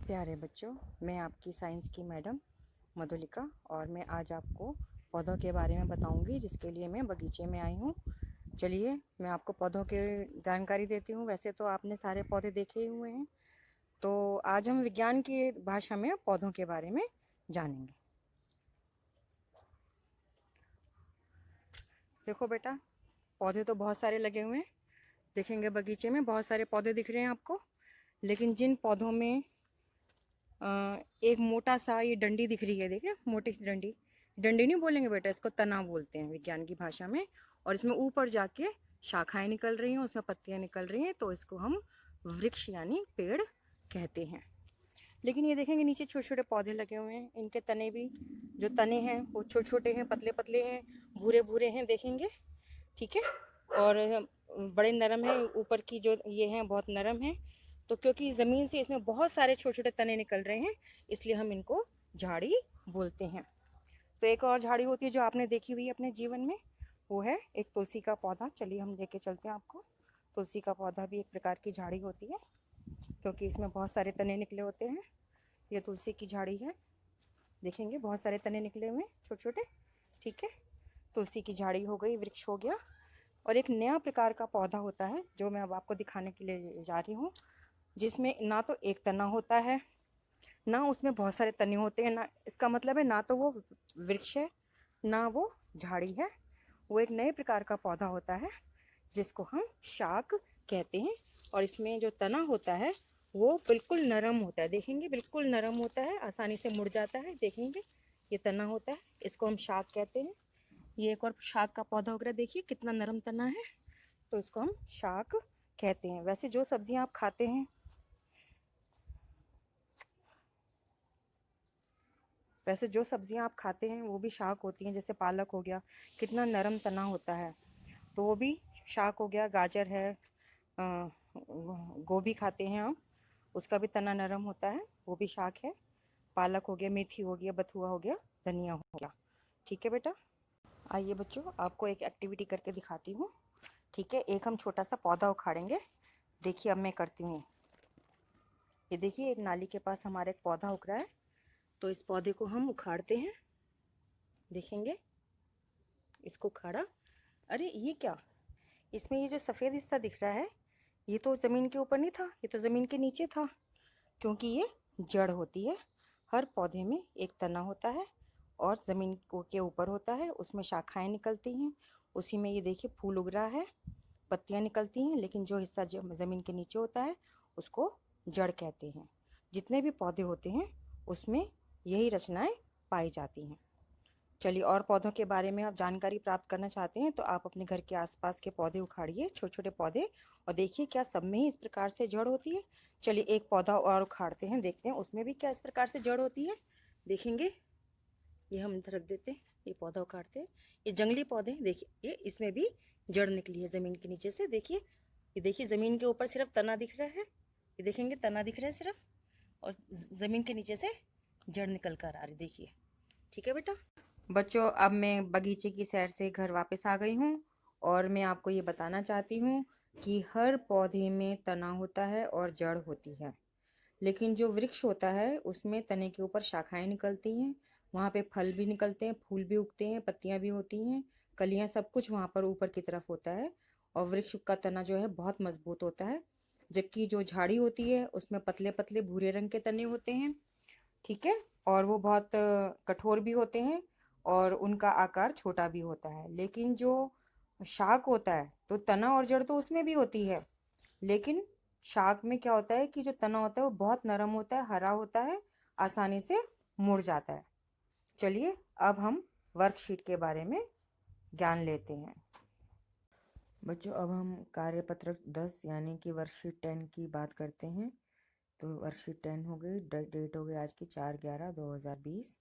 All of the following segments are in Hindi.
प्यारे बच्चों, मैं आपकी साइंस की मैडम मधुलिका और मैं आज आपको पौधों के बारे में बताऊंगी, जिसके लिए मैं बगीचे में आई हूँ। चलिए मैं आपको पौधों की जानकारी देती हूँ। वैसे तो आपने सारे पौधे देखे ही हुए हैं, तो आज हम विज्ञान की भाषा में पौधों के बारे में जानेंगे। देखो बेटा, पौधे तो बहुत सारे लगे हुए हैं। देखेंगे बगीचे में बहुत सारे पौधे दिख रहे हैं आपको, लेकिन जिन पौधों में एक मोटा सा ये डंडी दिख रही है, देखिए मोटी सी डंडी। डंडी नहीं बोलेंगे बेटा, इसको तना बोलते हैं विज्ञान की भाषा में। और इसमें ऊपर जाके शाखाएं निकल रही हैं, उसमें पत्तियां निकल रही हैं, तो इसको हम वृक्ष यानी पेड़ कहते हैं। लेकिन ये देखेंगे नीचे छोटे छोटे पौधे लगे हुए हैं। इनके तने भी, जो तने हैं वो छोटे छोटे हैं, पतले पतले हैं, भूरे भूरे हैं, देखेंगे। ठीक है। और बड़े नरम है, ऊपर की जो ये हैं बहुत नरम है। तो क्योंकि ज़मीन से इसमें बहुत सारे छोटे छोटे तने निकल रहे हैं, इसलिए हम इनको झाड़ी बोलते हैं। तो एक और झाड़ी होती है जो आपने देखी हुई है अपने जीवन में, वो है एक तुलसी का पौधा। चलिए हम लेके चलते हैं आपको। तुलसी का पौधा भी एक प्रकार की झाड़ी होती है, क्योंकि इसमें बहुत सारे तने निकले होते हैं। ये तुलसी की झाड़ी है, देखेंगे बहुत सारे तने निकले हुए हैं छोटे छोटे। ठीक है, तुलसी की झाड़ी हो गई, वृक्ष हो गया। और एक नया प्रकार का पौधा होता है जो मैं अब आपको दिखाने के लिए जा रही हूँ, जिसमें ना तो एक तना होता है, ना उसमें बहुत सारे तने होते हैं। ना इसका मतलब है ना तो वो वृक्ष है, ना वो झाड़ी है। वो एक नए प्रकार का पौधा होता है जिसको हम शाक कहते हैं। और इसमें जो तना होता है वो बिल्कुल नरम होता है, देखेंगे बिल्कुल नरम होता है, आसानी से मुड़ जाता है। देखेंगे ये तना होता है, इसको हम शाक कहते हैं। ये एक और शाक का पौधा वगैरह देखिए कितना नरम तना है, तो इसको हम शाक कहते हैं। वैसे जो सब्जियां आप खाते हैं, वो भी शाक होती हैं। जैसे पालक हो गया, कितना नरम तना होता है, तो वो भी शाक हो गया। गाजर है, गोभी खाते हैं हम, उसका भी तना नरम होता है, वो भी शाक है। पालक हो गया, मेथी हो गया, बथुआ हो गया, धनिया हो गया। ठीक है बेटा, आइए बच्चों आपको एक एक्टिविटी करके दिखाती हूँ। ठीक है, एक हम छोटा सा पौधा उखाड़ेंगे। देखिए अब मैं करती हूँ। ये देखिए एक नाली के पास हमारा एक पौधा उग रहा है, तो इस पौधे को हम उखाड़ते हैं। देखेंगे इसको उखाड़ा। अरे ये क्या, इसमें ये जो सफ़ेद हिस्सा दिख रहा है, ये तो ज़मीन के ऊपर नहीं था, ये तो ज़मीन के नीचे था, क्योंकि ये जड़ होती है। हर पौधे में एक तना होता है और ज़मीन के ऊपर होता है, उसमें शाखाएं निकलती हैं। उसी में ये देखिए फूल उग रहा है, पत्तियां निकलती हैं, लेकिन जो हिस्सा ज़मीन के नीचे होता है उसको जड़ कहते हैं। जितने भी पौधे होते हैं उसमें यही रचनाएं पाई जाती हैं। चलिए, और पौधों के बारे में आप जानकारी प्राप्त करना चाहते हैं तो आप अपने घर के आसपास के पौधे उखाड़िए, छोटे छोटे पौधे, और देखिए क्या सब में ही इस प्रकार से जड़ होती है। चलिए एक पौधा और उखाड़ते हैं, देखते हैं उसमें भी क्या इस प्रकार से जड़ होती है। देखेंगे, ये हम इधर रख देते हैं, ये पौधा उखाड़ते हैं। ये जंगली पौधे देखिए, ये इसमें भी जड़ निकली है ज़मीन के नीचे से। देखिए, ये देखिए ज़मीन के ऊपर सिर्फ तना दिख रहा है, ये देखेंगे तना दिख रहा है सिर्फ, और ज़मीन के नीचे से जड़ निकल कर आ रही, देखिए। ठीक है बेटा। बच्चों, अब मैं बगीचे की सैर से घर वापस आ गई हूँ, और मैं आपको ये बताना चाहती हूँ कि हर पौधे में तना होता है और जड़ होती है। लेकिन जो वृक्ष होता है उसमें तने के ऊपर शाखाएं निकलती हैं, वहाँ पे फल भी निकलते हैं, फूल भी उगते हैं, पत्तियाँ भी होती हैं, कलियाँ, सब कुछ वहाँ पर ऊपर की तरफ होता है। और वृक्ष का तना जो है बहुत मजबूत होता है, जबकि जो झाड़ी होती है उसमें पतले पतले भूरे रंग के तने होते हैं। ठीक है, और वो बहुत कठोर भी होते हैं, और उनका आकार छोटा भी होता है। लेकिन जो शाक होता है तो तना और जड़ तो उसमें भी होती है, लेकिन शाक में क्या होता है कि जो तना होता है वो बहुत नरम होता है, हरा होता है, आसानी से मुड़ जाता है। चलिए अब हम वर्कशीट के बारे में ज्ञान लेते हैं। बच्चों, अब हम कार्यपत्रक 10 यानी कि वर्कशीट 10 की बात करते हैं। तो वर्कशीट 10 हो गई, डेट हो गई आज की 4/11/2020।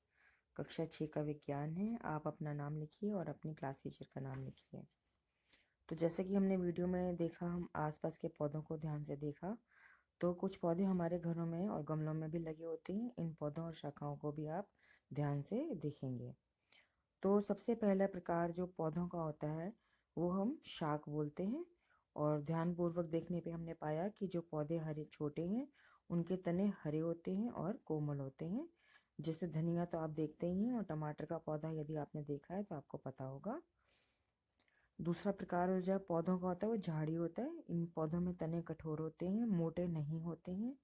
कक्षा 6 का विज्ञान है। आप अपना नाम लिखिए और अपनी क्लास टीचर का नाम लिखिए। तो जैसे कि हमने वीडियो में देखा, हम आसपास के पौधों को ध्यान से देखा, तो कुछ पौधे हमारे घरों में और गमलों में भी लगे होते हैं। इन पौधों और शाखाओं को भी आप ध्यान से देखेंगे। तो सबसे पहला प्रकार जो पौधों का होता है वो हम शाक बोलते हैं। और ध्यानपूर्वक देखने पे हमने पाया कि जो पौधे हरे छोटे हैं उनके तने हरे होते हैं और कोमल होते हैं। जैसे धनिया तो आप देखते ही हैं, और टमाटर का पौधा यदि आपने देखा है तो आपको पता होगा। दूसरा प्रकार हो जाए पौधों का होता है वो झाड़ी होता है। इन पौधों में तने कठोर होते हैं, मोटे नहीं होते हैं।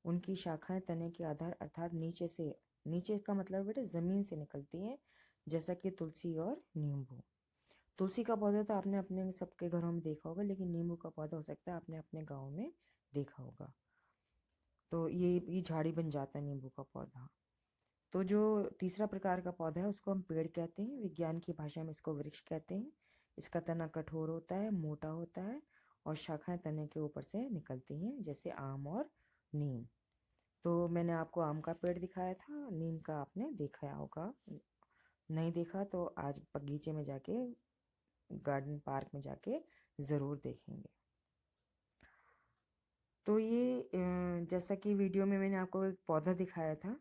उनकी शाखाएं तने के आधार अर्थात नीचे से, नीचे का मतलब बेटा ज़मीन से निकलती हैं, जैसा कि तुलसी और नींबू। तुलसी का पौधा तो आपने अपने सबके घरों में देखा होगा, लेकिन नींबू का पौधा हो सकता है आपने अपने गाँव में देखा होगा। तो ये झाड़ी बन जाता है नींबू का पौधा। तो जो तीसरा प्रकार का पौधा है उसको हम पेड़ कहते हैं, विज्ञान की भाषा में इसको वृक्ष कहते हैं। इसका तना कठोर होता है, मोटा होता है, और शाखाएं तने के ऊपर से निकलती हैं, जैसे आम और नीम। तो मैंने आपको आम का पेड़ दिखाया था, नीम का आपने देखा होगा। नहीं देखा तो आज बगीचे में जाके, गार्डन पार्क में जाके ज़रूर देखेंगे। तो ये जैसा कि वीडियो में मैंने आपको एक पौधा दिखाया था,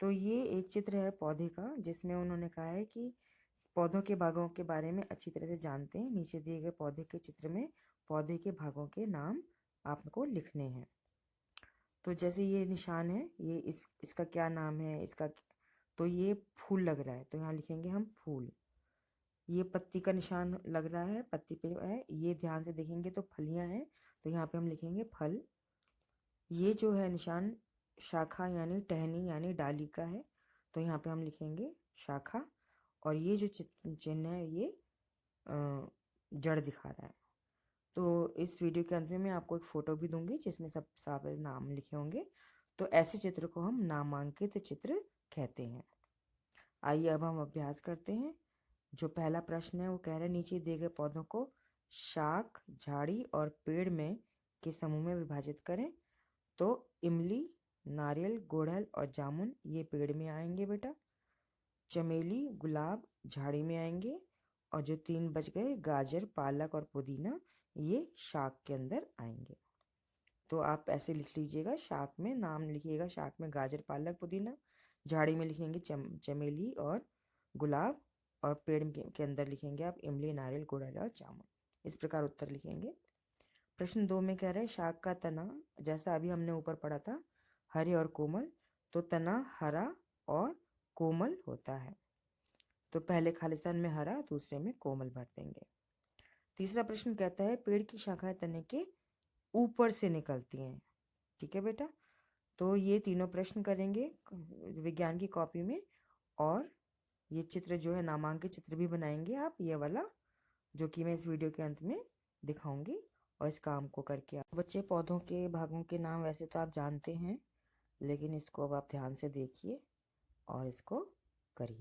तो ये एक चित्र है पौधे का, जिसमें उन्होंने कहा है कि पौधों के भागों के बारे में अच्छी तरह से जानते हैं। नीचे दिए गए पौधे के चित्र में पौधे के भागों के नाम आपको लिखने हैं। तो जैसे ये निशान है, ये इसका क्या नाम है इसका, तो ये फूल लग रहा है तो यहाँ लिखेंगे हम फूल। ये पत्ती का निशान लग रहा है, पत्ती पे है, ये ध्यान से देखेंगे तो फलियां हैं, तो यहाँ पे हम लिखेंगे फल। ये जो है निशान शाखा यानी टहनी यानी डाली का है, तो यहाँ पे हम लिखेंगे शाखा। और ये जो चिन्ह है ये जड़ दिखा रहा है। तो इस वीडियो के अंत में मैं आपको एक फ़ोटो भी दूंगी जिसमें सब सारे नाम लिखे होंगे। तो ऐसे चित्र को हम नामांकित चित्र कहते हैं। आइए अब हम अभ्यास करते हैं। जो पहला प्रश्न है वो कह रहा है नीचे दिए गए पौधों को शाख, झाड़ी और पेड़ में के समूह में विभाजित करें। तो इमली, नारियल, गुड़हल और जामुन ये पेड़ में आएंगे बेटा। चमेली, गुलाब झाड़ी में आएंगे। और जो 3 बच गए, गाजर, पालक और पुदीना, ये शाक के अंदर आएंगे। तो आप ऐसे लिख लीजिएगा, शाक में नाम लिखिएगा, शाक में गाजर, पालक, पुदीना, झाड़ी में लिखेंगे चमेली और गुलाब, और पेड़ के अंदर लिखेंगे आप इमली, नारियल, गुड़हल और जामुन। इस प्रकार उत्तर लिखेंगे। प्रश्न 2 में कह रहे हैं शाक का तना, जैसा अभी हमने ऊपर पढ़ा था, हरे और कोमल, तो तना हरा और कोमल होता है। तो पहले खालिस्तान में हरा, दूसरे में कोमल भर देंगे। तीसरा प्रश्न कहता है पेड़ की शाखाएं तने के ऊपर से निकलती हैं। ठीक है बेटा, तो ये तीनों प्रश्न करेंगे विज्ञान की कॉपी में, और ये चित्र जो है नामांकित चित्र भी बनाएंगे आप, ये वाला जो कि मैं इस वीडियो के अंत में दिखाऊंगी। और इस काम को करके आप बच्चे पौधों के भागों के नाम वैसे तो आप जानते हैं, लेकिन इसको अब आप ध्यान से देखिए और इसको करिए।